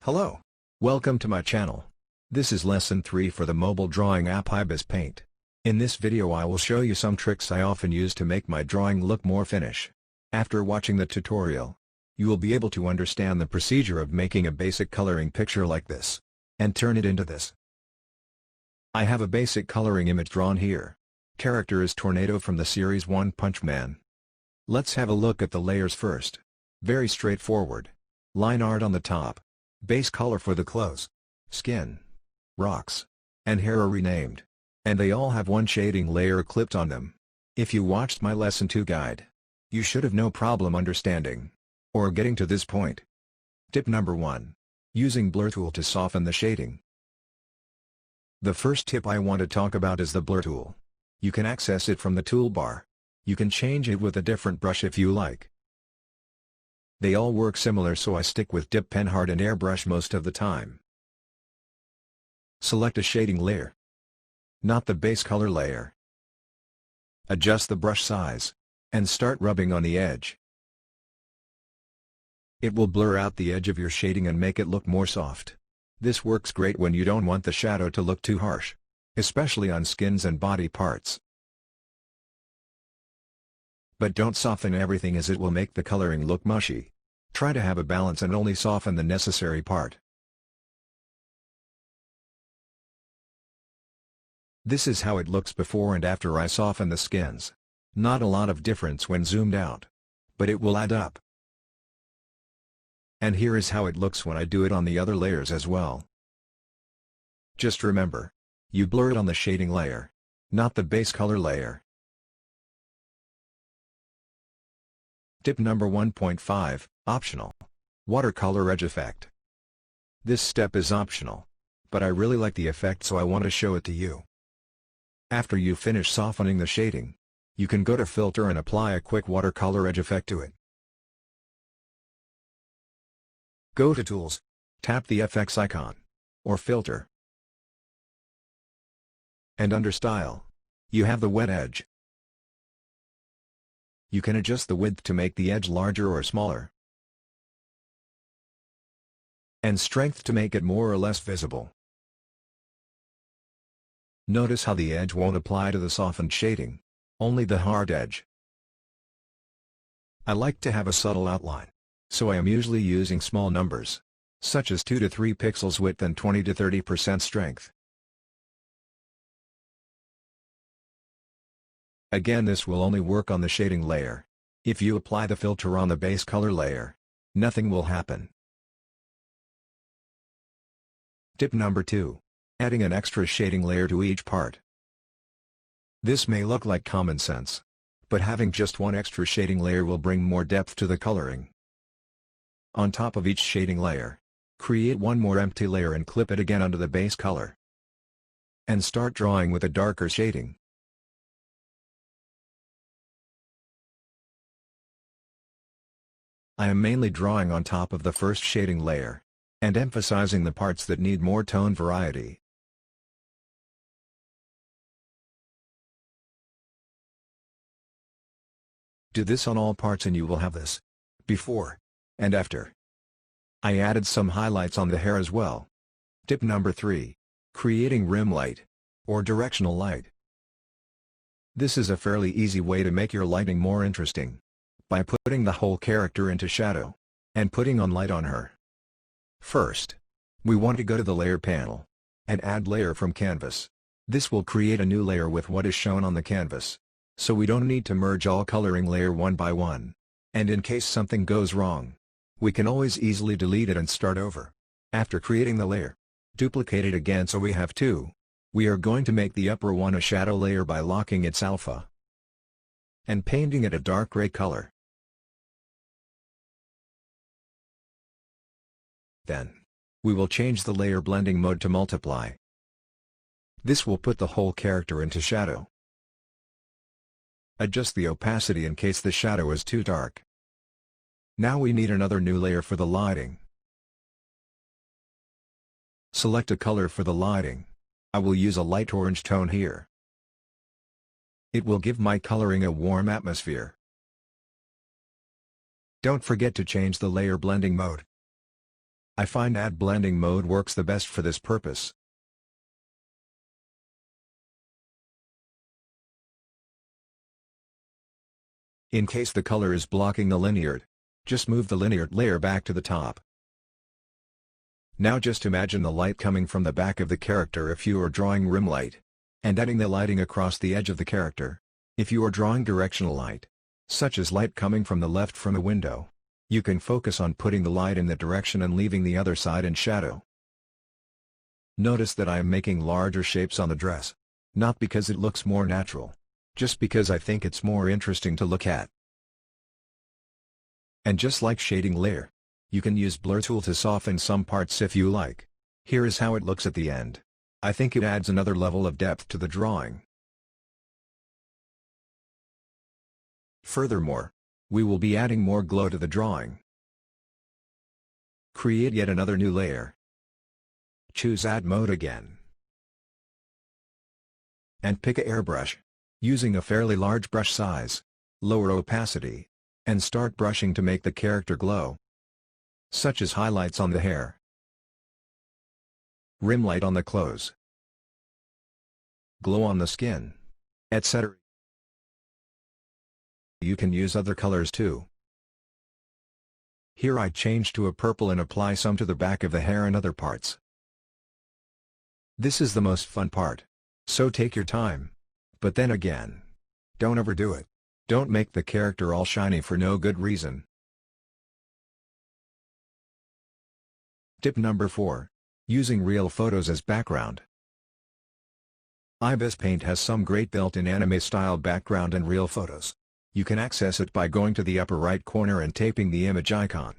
Hello. Welcome to my channel. This is lesson 3 for the mobile drawing app Ibis Paint. In this video I will show you some tricks I often use to make my drawing look more finished. After watching the tutorial, you will be able to understand the procedure of making a basic coloring picture like this, and turn it into this. I have a basic coloring image drawn here. Character is Tornado from the series One Punch Man. Let's have a look at the layers first. Very straightforward. Line art on the top. Base color for the clothes, skin, rocks, and hair are renamed. And they all have one shading layer clipped on them. If you watched my lesson 2 guide, you should have no problem understanding, or getting to this point. Tip number 1. Using blur tool to soften the shading. The first tip I want to talk about is the blur tool. You can access it from the toolbar. You can change it with a different brush if you like. They all work similar, so I stick with dip pen hard and airbrush most of the time. Select a shading layer, not the base color layer. Adjust the brush size, and start rubbing on the edge. It will blur out the edge of your shading and make it look more soft. This works great when you don't want the shadow to look too harsh, especially on skins and body parts. But don't soften everything, as it will make the coloring look mushy. Try to have a balance and only soften the necessary part. This is how it looks before and after I soften the skins. Not a lot of difference when zoomed out, but it will add up. And here is how it looks when I do it on the other layers as well. Just remember, you blur it on the shading layer, not the base color layer. Tip number 1.5, optional. Watercolor edge effect. This step is optional, but I really like the effect, so I want to show it to you. After you finish softening the shading, you can go to Filter and apply a quick watercolor edge effect to it. Go to Tools, tap the FX icon, or Filter. And under Style, you have the wet edge. You can adjust the width to make the edge larger or smaller, and strength to make it more or less visible. Notice how the edge won't apply to the softened shading, only the hard edge. I like to have a subtle outline, so I am usually using small numbers, such as 2 to 3 pixels width and 20 to 30% strength. Again, this will only work on the shading layer. If you apply the filter on the base color layer, nothing will happen. Tip number 2. Adding an extra shading layer to each part. This may look like common sense, but having just one extra shading layer will bring more depth to the coloring. On top of each shading layer, create one more empty layer and clip it again onto the base color. And start drawing with a darker shading. I am mainly drawing on top of the first shading layer, and emphasizing the parts that need more tone variety. Do this on all parts and you will have this before and after. I added some highlights on the hair as well. Tip number 3. Creating rim light, or directional light. This is a fairly easy way to make your lighting more interesting, by putting the whole character into shadow, and putting on light on her. First, we want to go to the Layer panel, and add Layer from Canvas. This will create a new layer with what is shown on the canvas, so we don't need to merge all coloring layer one by one. And in case something goes wrong, we can always easily delete it and start over. After creating the layer, duplicate it again so we have 2. We are going to make the upper one a shadow layer by locking its alpha, and painting it a dark gray color. Then, we will change the layer blending mode to multiply. This will put the whole character into shadow. Adjust the opacity in case the shadow is too dark. Now we need another new layer for the lighting. Select a color for the lighting. I will use a light orange tone here. It will give my coloring a warm atmosphere. Don't forget to change the layer blending mode. I find add blending mode works the best for this purpose. In case the color is blocking the linear, just move the linear layer back to the top. Now just imagine the light coming from the back of the character if you are drawing rim light, and adding the lighting across the edge of the character. If you are drawing directional light, such as light coming from the left from a window, you can focus on putting the light in that direction and leaving the other side in shadow. Notice that I am making larger shapes on the dress, not because it looks more natural, just because I think it's more interesting to look at. And just like shading layer, you can use blur tool to soften some parts if you like. Here is how it looks at the end. I think it adds another level of depth to the drawing. Furthermore, we will be adding more glow to the drawing. Create yet another new layer. Choose Add Mode again. And pick a airbrush. Using a fairly large brush size, lower opacity, and start brushing to make the character glow. Such as highlights on the hair, rim light on the clothes, glow on the skin, etc. You can use other colors too. Here I change to a purple and apply some to the back of the hair and other parts. This is the most fun part, so take your time. But then again, don't overdo it. Don't make the character all shiny for no good reason. Tip number 4. Using real photos as background. Ibis Paint has some great built-in anime-style background and real photos. You can access it by going to the upper right corner and taping the image icon.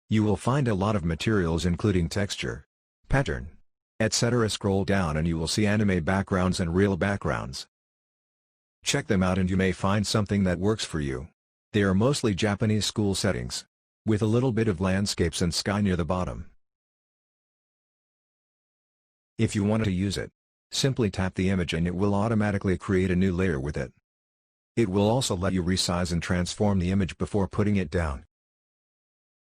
You will find a lot of materials including texture, pattern, etc. Scroll down and you will see anime backgrounds and real backgrounds. Check them out and you may find something that works for you. They are mostly Japanese school settings, with a little bit of landscapes and sky near the bottom. If you want to use it, simply tap the image and it will automatically create a new layer with it. It will also let you resize and transform the image before putting it down.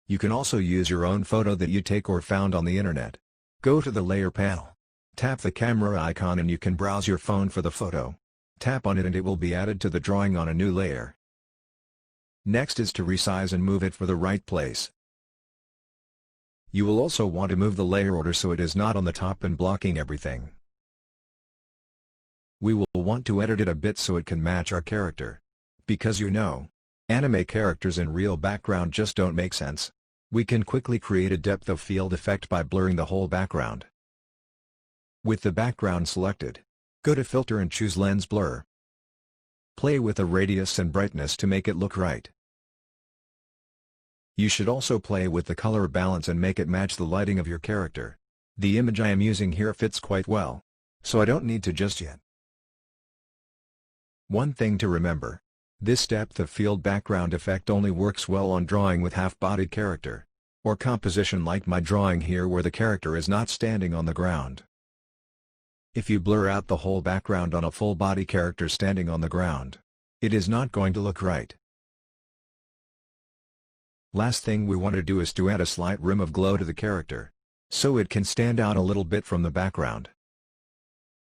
You can also use your own photo that you take or found on the internet. Go to the layer panel, tap the camera icon and you can browse your phone for the photo. Tap on it and it will be added to the drawing on a new layer. Next is to resize and move it for the right place. You will also want to move the layer order so it is not on the top and blocking everything. We will want to edit it a bit so it can match our character. Because anime characters in real background just don't make sense. We can quickly create a depth of field effect by blurring the whole background. With the background selected, go to Filter and choose Lens Blur. Play with the radius and brightness to make it look right. You should also play with the color balance and make it match the lighting of your character. The image I am using here fits quite well, so I don't need to just yet. One thing to remember. This depth of field background effect only works well on drawing with half-bodied character, or composition like my drawing here where the character is not standing on the ground. If you blur out the whole background on a full-body character standing on the ground, it is not going to look right. Last thing we want to do is to add a slight rim of glow to the character, so it can stand out a little bit from the background.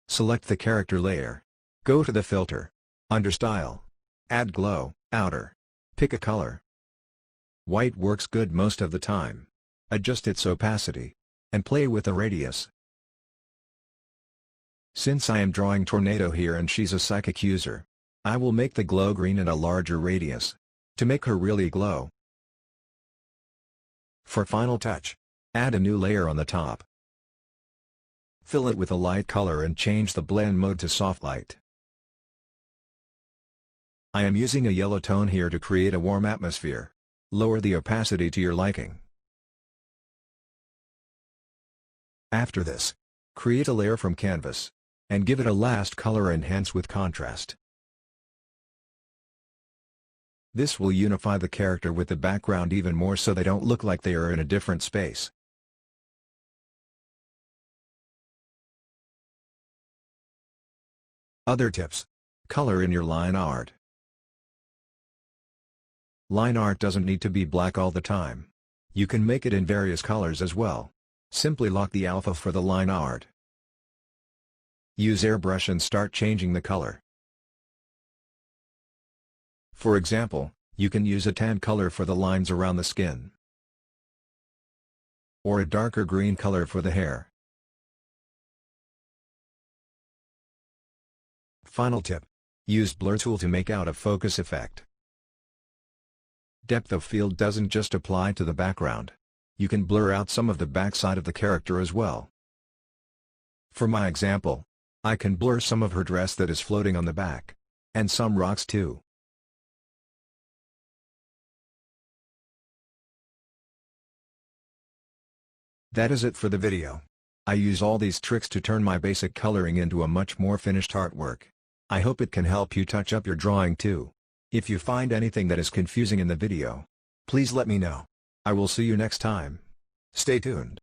Select the character layer, go to the filter, under Style, add Glow, Outer, pick a color. White works good most of the time. Adjust its opacity, and play with the radius. Since I am drawing Tornado here and she's a psychic user, I will make the glow green and a larger radius, to make her really glow. For final touch, add a new layer on the top. Fill it with a light color and change the blend mode to soft light. I am using a yellow tone here to create a warm atmosphere. Lower the opacity to your liking. After this, create a layer from canvas, and give it a last color enhance with contrast. This will unify the character with the background even more so they don't look like they are in a different space. Other tips. Color in your line art. Line art doesn't need to be black all the time. You can make it in various colors as well. Simply lock the alpha for the line art. Use airbrush and start changing the color. For example, you can use a tan color for the lines around the skin, or a darker green color for the hair. Final tip. Use blur tool to make out a focus effect. Depth of field doesn't just apply to the background. You can blur out some of the backside of the character as well. For my example, I can blur some of her dress that is floating on the back. And some rocks too. That is it for the video. I use all these tricks to turn my basic coloring into a much more finished artwork. I hope it can help you touch up your drawing too. If you find anything that is confusing in the video, please let me know. I will see you next time. Stay tuned.